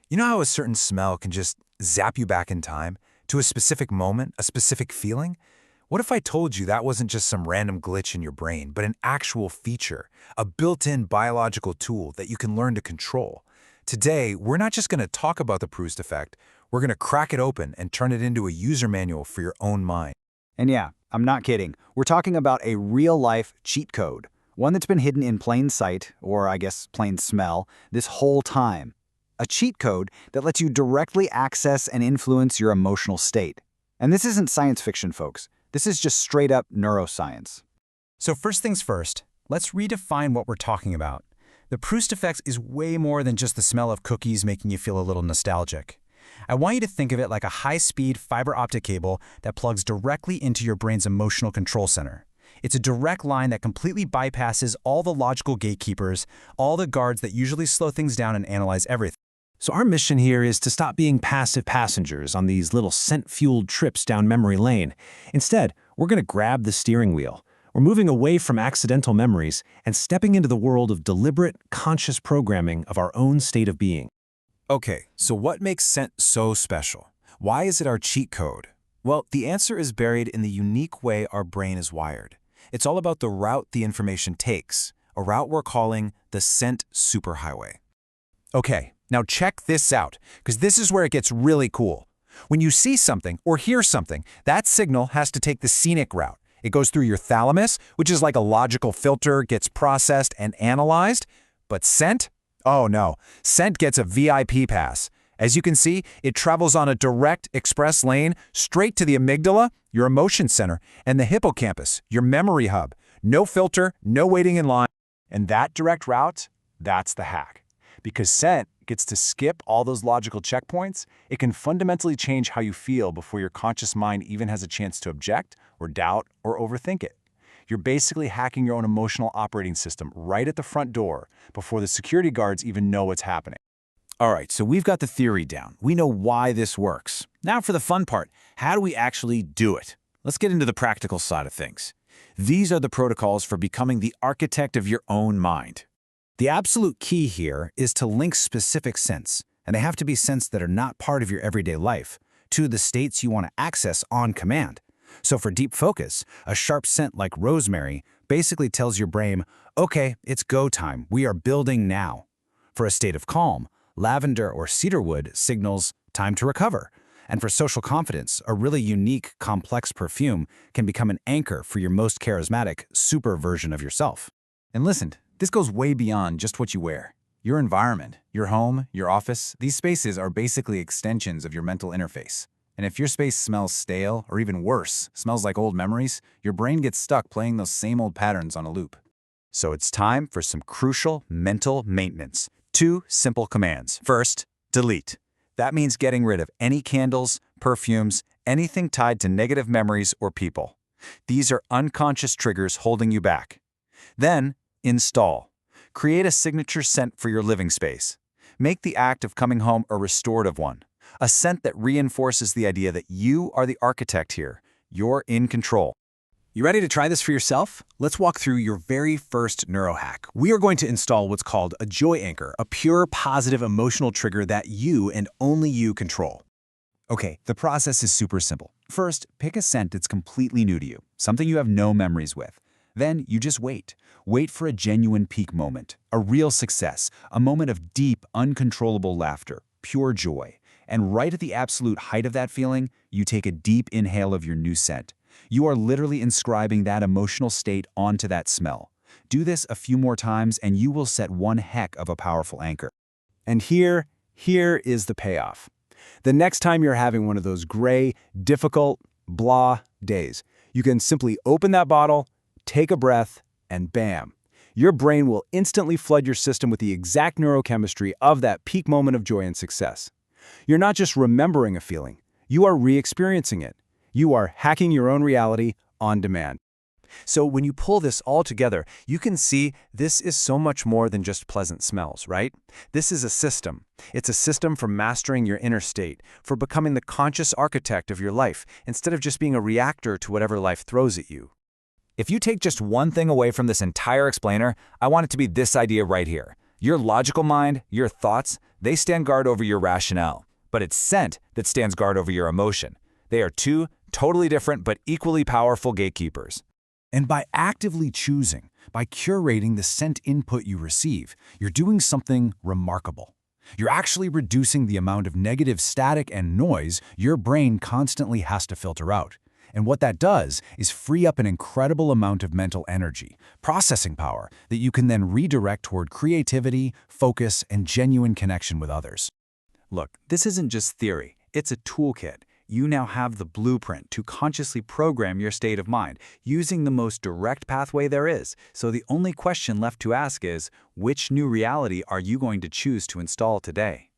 You know how a certain smell can just zap you back in time to a specific moment, a specific feeling? What if I told you that wasn't just some random glitch in your brain, but an actual feature, a built-in biological tool that you can learn to control? Today, we're not just going to talk about the Proust effect, we're going to crack it open and turn it into a user manual for your own mind. And yeah, I'm not kidding. We're talking about a real-life cheat code, one that's been hidden in plain sight, or I guess plain smell, this whole time. A cheat code that lets you directly access and influence your emotional state. And this isn't science fiction, folks. This is just straight-up neuroscience. So first things first, let's redefine what we're talking about. The Proust effect is way more than just the smell of cookies making you feel a little nostalgic. I want you to think of it like a high-speed fiber optic cable that plugs directly into your brain's emotional control center. It's a direct line that completely bypasses all the logical gatekeepers, all the guards that usually slow things down and analyze everything. So our mission here is to stop being passive passengers on these little scent-fueled trips down memory lane. Instead, we're going to grab the steering wheel. We're moving away from accidental memories and stepping into the world of deliberate, conscious programming of our own state of being. Okay, so what makes scent so special? Why is it our cheat code? Well, the answer is buried in the unique way our brain is wired. It's all about the route the information takes, a route we're calling the scent superhighway. Okay, now check this out, because this is where it gets really cool. When you see something or hear something, that signal has to take the scenic route. It goes through your thalamus, which is like a logical filter, gets processed and analyzed. But scent? Oh no, scent gets a VIP pass. As you can see, it travels on a direct express lane straight to the amygdala, your emotion center, and the hippocampus, your memory hub. No filter, no waiting in line. And that direct route, that's the hack. Because scent gets to skip all those logical checkpoints, it can fundamentally change how you feel before your conscious mind even has a chance to object or doubt or overthink it. You're basically hacking your own emotional operating system right at the front door before the security guards even know what's happening. All right, so we've got the theory down. We know why this works. Now for the fun part, how do we actually do it? Let's get into the practical side of things. These are the protocols for becoming the architect of your own mind. The absolute key here is to link specific scents, and they have to be scents that are not part of your everyday life, to the states you want to access on command. So for deep focus, a sharp scent like rosemary basically tells your brain, okay, it's go time, we are building now. For a state of calm, lavender or cedarwood signals time to recover. And for social confidence, a really unique, complex perfume can become an anchor for your most charismatic, super version of yourself. And listen, this goes way beyond just what you wear. Your environment, your home, your office, these spaces are basically extensions of your mental interface. And if your space smells stale, or even worse, smells like old memories, your brain gets stuck playing those same old patterns on a loop. So it's time for some crucial mental maintenance. 2 simple commands. First, delete. That means getting rid of any candles, perfumes, anything tied to negative memories or people. These are unconscious triggers holding you back. Then, install. Create a signature scent for your living space. Make the act of coming home a restorative one. A scent that reinforces the idea that you are the architect here. You're in control. You ready to try this for yourself? Let's walk through your very first neurohack. We are going to install what's called a joy anchor, a pure positive emotional trigger that you and only you control. Okay, the process is super simple. First, pick a scent that's completely new to you, something you have no memories with. Then you just wait. Wait for a genuine peak moment, a real success, a moment of deep, uncontrollable laughter, pure joy. And right at the absolute height of that feeling, you take a deep inhale of your new scent. You are literally inscribing that emotional state onto that smell. Do this a few more times and you will set one heck of a powerful anchor. And here is the payoff. The next time you're having one of those gray, difficult, blah days, you can simply open that bottle, take a breath, and bam. Your brain will instantly flood your system with the exact neurochemistry of that peak moment of joy and success. You're not just remembering a feeling, you are re-experiencing it. You are hacking your own reality on demand. So when you pull this all together, you can see this is so much more than just pleasant smells, right? This is a system. It's a system for mastering your inner state, for becoming the conscious architect of your life, instead of just being a reactor to whatever life throws at you. If you take just one thing away from this entire explainer, I want it to be this idea right here. Your logical mind, your thoughts, They stand guard over your rationale, but it's scent that stands guard over your emotion. They are two totally different but equally powerful gatekeepers. And by actively choosing, by curating the scent input you receive, you're doing something remarkable. You're actually reducing the amount of negative static and noise your brain constantly has to filter out. And what that does is free up an incredible amount of mental energy, processing power, that you can then redirect toward creativity, focus, and genuine connection with others. Look, this isn't just theory, it's a toolkit. You now have the blueprint to consciously program your state of mind using the most direct pathway there is. So the only question left to ask is, which new reality are you going to choose to install today?